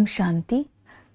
शांति।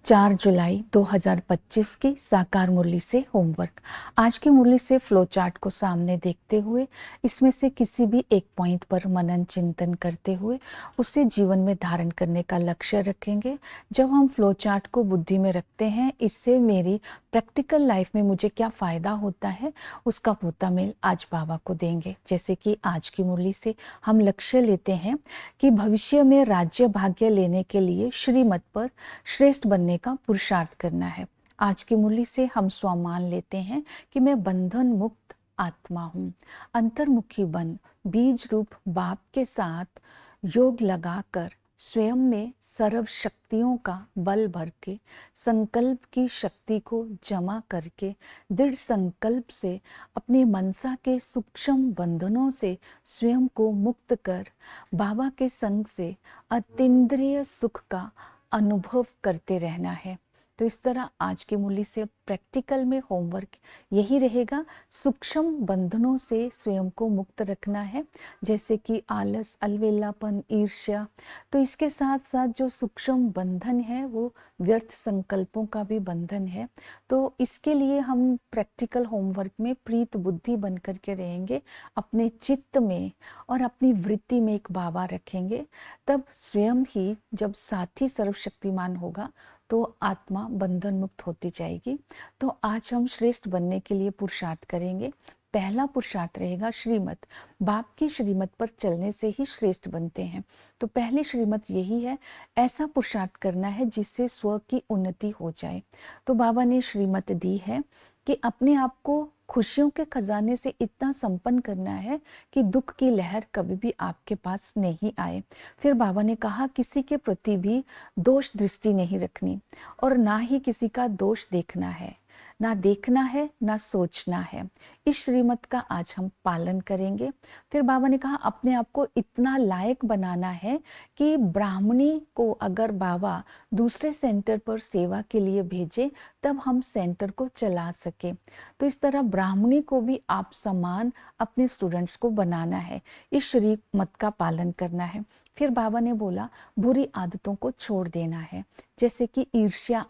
4 जुलाई 2025 की साकार मुरली से होमवर्क। आज की मुरली से फ्लो चार्ट को सामने देखते हुए इसमें से किसी भी एक पॉइंट पर मनन चिंतन करते हुए उसे जीवन में धारण करने का लक्ष्य रखेंगे। जब हम फ्लो चार्ट को बुद्धि में रखते हैं, इससे मेरी प्रैक्टिकल लाइफ में मुझे क्या फ़ायदा होता है उसका पोता मेल आज बाबा को देंगे। जैसे कि आज की मुरली से हम लक्ष्य लेते हैं कि भविष्य में राज्य भाग्य लेने के लिए श्रीमत पर श्रेष्ठ बनने का पुरुषार्थ करना है। आज की मुरली से हम स्वमान लेते हैं कि मैं बंधन मुक्त आत्मा हूँ। अंतर्मुखी बन बीज रूप बाप के साथ योग लगाकर स्वयं में सर्व शक्तियों का बल भर के संकल्प की शक्ति को जमा करके दृढ़ संकल्प से अपने मनसा के सूक्ष्म बंधनों से स्वयं को मुक्त कर बाबा के संग से अतीन्द्रिय सुख का अनुभव करते रहना है। तो इस तरह आज की मुरली से प्रैक्टिकल में होमवर्क यही रहेगा, सूक्ष्म बंधनों से स्वयं को मुक्त रखना है, जैसे कि आलस, अलवेलापन, ईर्ष्या। तो इसके साथ साथ जो सूक्ष्म बंधन है वो व्यर्थ संकल्पों का भी बंधन है। तो इसके लिए हम प्रैक्टिकल होमवर्क में प्रीत बुद्धि बन करके रहेंगे, अपने चित्त में और अपनी वृत्ति में एक बाबा रखेंगे। तब स्वयं ही जब साथी सर्वशक्तिमान होगा तो आत्मा बंधन मुक्त होती जाएगी। तो आज हम श्रेष्ठ बनने के लिए पुरुषार्थ करेंगे। पहला पुरुषार्थ रहेगा श्रीमत। बाप की श्रीमत पर चलने से ही श्रेष्ठ बनते हैं। तो पहली श्रीमत यही है, ऐसा पुरुषार्थ करना है जिससे स्व की उन्नति हो जाए। तो बाबा ने श्रीमत दी है कि अपने आप को खुशियों के खजाने से इतना संपन्न करना है कि दुख की लहर कभी भी आपके पास नहीं आए। फिर बाबा ने कहा किसी के प्रति भी दोष दृष्टि नहीं रखनी और ना ही किसी का दोष देखना है, ना देखना है, ना सोचना है। इस श्रीमत का आज हम पालन करेंगे। फिर बाबा ने कहा अपने आप को इतना लायक बनाना है कि ब्राह्मणी को अगर बाबा दूसरे सेंटर पर सेवा के लिए भेजे तब हम सेंटर को चला सके। तो इस तरह ब्राह्मणी को भी आप समान अपने स्टूडेंट्स को बनाना है, इस श्रीमत का पालन करना है। फिर बाबा ने बोला बुरी आदतों को छोड़ देना है, जैसे कि ईर्ष्या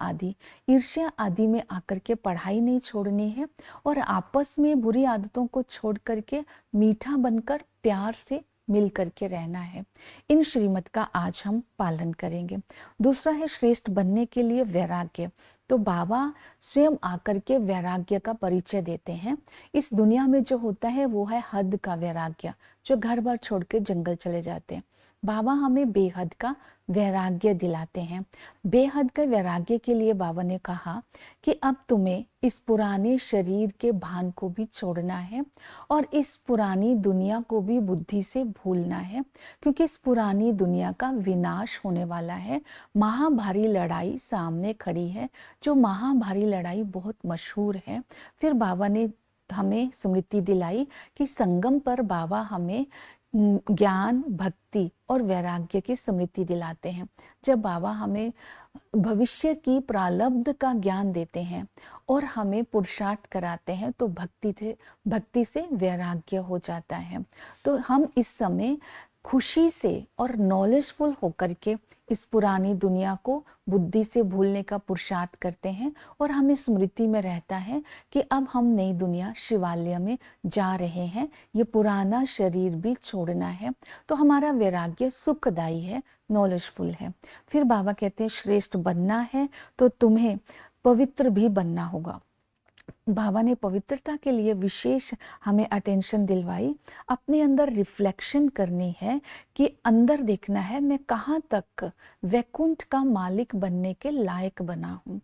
आदि में आकर के पढ़ाई नहीं छोड़नी है और आपस में बुरी आदतों को छोड़ करके मीठा बनकर प्यार से मिल करके रहना है। इन श्रीमत का आज हम पालन करेंगे। दूसरा है श्रेष्ठ बनने के लिए वैराग्य। तो बाबा स्वयं आकर के वैराग्य का परिचय देते हैं। इस दुनिया में जो होता है वो है हद का वैराग्य, जो घर बार छोड़ के जंगल चले जाते हैं। बाबा हमें बेहद का वैराग्य दिलाते हैं। बेहद के वैराग्य के लिए बाबा ने कहा कि अब तुम्हें इस पुराने शरीर के भान को भी छोड़ना है और इस पुरानी दुनिया को भी बुद्धि से भूलना है, क्योंकि इस पुरानी दुनिया का विनाश होने वाला है। महाभारी लड़ाई सामने खड़ी है, जो महाभारी लड़ाई बहुत मशहूर है। फिर बाबा ने हमें स्मृति दिलाई कि संगम पर बाबा हमें ज्ञान, भक्ति और वैराग्य की स्मृति दिलाते हैं। जब बाबा हमें भविष्य की प्रारब्ध का ज्ञान देते हैं और हमें पुरुषार्थ कराते हैं तो भक्ति से वैराग्य हो जाता है। तो हम इस समय खुशी से और नॉलेजफुल होकर के इस पुरानी दुनिया को बुद्धि से भूलने का पुरुषार्थ करते हैं और हमें स्मृति में रहता है कि अब हम नई दुनिया शिवालय में जा रहे हैं, ये पुराना शरीर भी छोड़ना है। तो हमारा वैराग्य सुखदायी है, नॉलेजफुल है। फिर बाबा कहते हैं श्रेष्ठ बनना है तो तुम्हें पवित्र भी बनना होगा। बाबा ने पवित्रता के लिए विशेष हमें अटेंशन दिलवाई। अपने अंदर रिफ्लेक्शन करनी है कि अंदर देखना है मैं कहाँ तक वैकुंठ का मालिक बनने के लायक बना हूँ,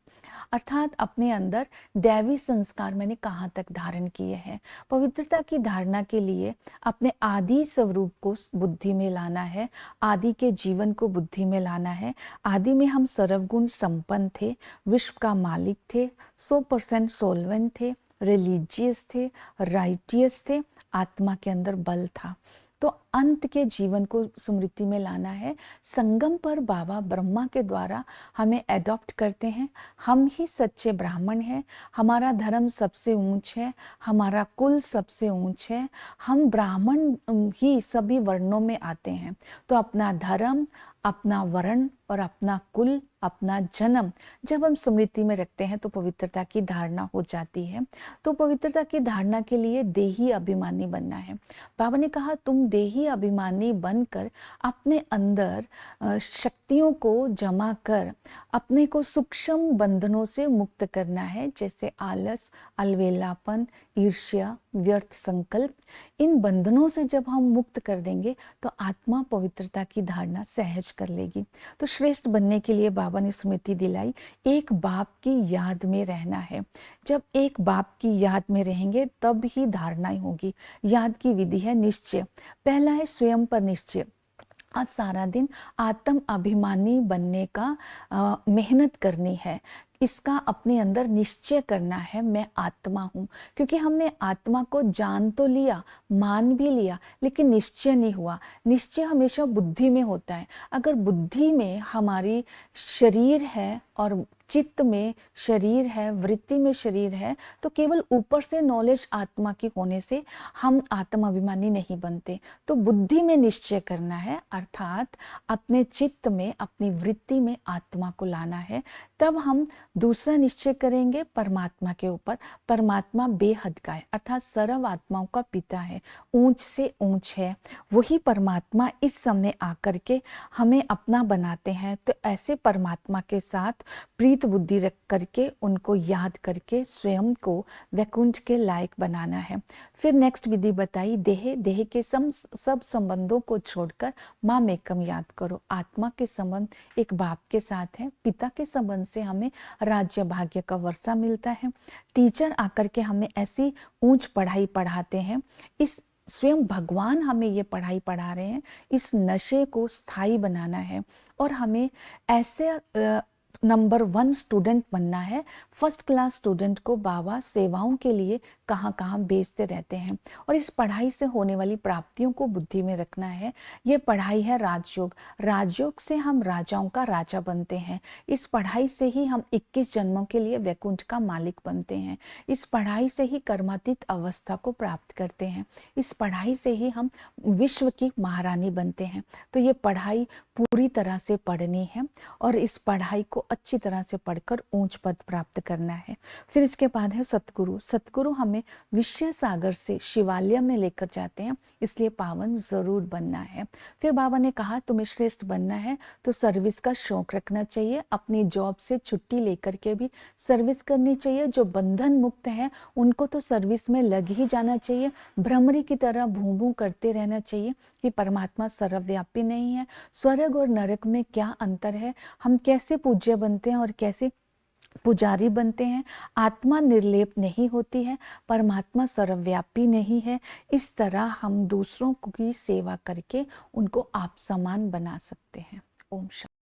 अर्थात अपने अंदर दैवी संस्कार मैंने कहाँ तक धारण किए हैं। पवित्रता की धारणा के लिए अपने आदि स्वरूप को बुद्धि में लाना है, आदि के जीवन को बुद्धि में लाना है। आदि में हम सर्वगुण संपन्न थे, विश्व का मालिक थे, 100% सोलवेंट थे, रिलीजियस थे, राइटियस थे, आत्मा के अंदर बल था। तो अंत के जीवन को स्मृति में लाना है। संगम पर बाबा ब्रह्मा के द्वारा हमें एडॉप्ट करते हैं। हम ही सच्चे ब्राह्मण हैं, हमारा धर्म सबसे ऊंच है, हमारा कुल सबसे ऊंच है, हम ब्राह्मण ही सभी वर्णों में आते हैं। तो अपना धर्म, अपना वर्ण और अपना कुल, अपना जन्म जब हम स्मृति में रखते हैं तो पवित्रता की धारणा हो जाती है। तो पवित्रता की धारणा के लिए देही अभिमानी बनना है। बाबा ने कहा तुम देही अभिमानी बनकर अपने अंदर शक्तियों को जमा कर अपने को सूक्ष्म बंधनों से मुक्त करना है, जैसे आलस, अलवेलापन, ईर्ष्या, व्यर्थ संकल्प। इन बंधनों से जब हम मुक्त कर देंगे तो आत्मा पवित्रता की धारणा सहज कर लेगी। तो श्रेष्ठ बनने के लिए बाबा ने स्मृति दिलाई, एक बाप की याद में रहना है। जब एक बाप की याद में रहेंगे तब ही धारणाएं होगी। याद की विधि है निश्चय। पहला है स्वयं पर निश्चय। आज सारा दिन आत्म अभिमानी बनने का मेहनत करनी है। इसका अपने अंदर निश्चय करना है, मैं आत्मा हूँ। क्योंकि हमने आत्मा को जान तो लिया, मान भी लिया, लेकिन निश्चय नहीं हुआ। निश्चय हमेशा बुद्धि में होता है। अगर बुद्धि में हमारी शरीर है और चित्त में शरीर है, वृत्ति में शरीर है, तो केवल ऊपर से नॉलेज आत्मा की होने से हम आत्म अभिमानी नहीं बनते। तो बुद्धि में निश्चय करना है, अर्थात अपने चित्त में, अपनी वृत्ति में आत्मा को लाना है। तब हम दूसरा निश्चय करेंगे परमात्मा के ऊपर। परमात्मा बेहद का है, अर्थात सर्व आत्माओं का पिता है, ऊंच से ऊंच है। वही परमात्मा इस समय आकर के हमें अपना बनाते हैं। तो ऐसे परमात्मा के साथ प्रीत बुद्धि रख करके, उनको याद करके स्वयं को वैकुंठ के लायक बनाना है। फिर नेक्स्ट विधि बताई, देह के सब संबंधों को छोड़कर माम एकम याद करो। आत्मा के संबंध एक बाप के साथ है, पिता के संबंध से हमें राज्य भाग्य का वर्षा मिलता है। टीचर आकर के हमें ऐसी ऊंच पढ़ाई पढ़ाते हैं, इस स्वयं भगवान हमें ये पढ़ाई पढ़ा रहे हैं। इस नशे को स्थायी बनाना है और हमें ऐसे नंबर 1 स्टूडेंट बनना है। फर्स्ट क्लास स्टूडेंट को बाबा सेवाओं के लिए कहाँ कहाँ भेजते रहते हैं और इस पढ़ाई से होने वाली प्राप्तियों को बुद्धि में रखना है। ये पढ़ाई है राजयोग। राजयोग से हम राजाओं का राजा बनते हैं। इस पढ़ाई से ही हम 21 जन्मों के लिए वैकुंठ का मालिक बनते हैं। इस पढ़ाई से ही कर्मातीत अवस्था को प्राप्त करते हैं। इस पढ़ाई से ही हम विश्व की महारानी बनते हैं। तो ये पढ़ाई पूरी तरह से पढ़नी है और इस पढ़ाई को अच्छी तरह से पढ़कर ऊंच पद प्राप्त करना है। फिर इसके बाद है सतगुरु। सतगुरु हमें विषय सागर से शिवालय में लेकर जाते हैं, इसलिए पावन जरूर बनना है। फिर बाबा ने कहा तुम्हें श्रेष्ठ बनना है तो सर्विस का शौक रखना चाहिए। अपनी जॉब से छुट्टी लेकर के भी सर्विस करनी चाहिए। जो बंधन मुक्त है उनको तो सर्विस में लग ही जाना चाहिए। भ्रमरी की तरह भूं भूं करते रहना चाहिए कि परमात्मा सर्वव्यापी नहीं है। स्वर्ग और नरक में क्या अंतर है, हम कैसे पूज्य बनते हैं और कैसे पुजारी बनते हैं। आत्मा निर्लेप नहीं होती है, परमात्मा सर्वव्यापी नहीं है। इस तरह हम दूसरों की सेवा करके उनको आप समान बना सकते हैं। ओम शांति।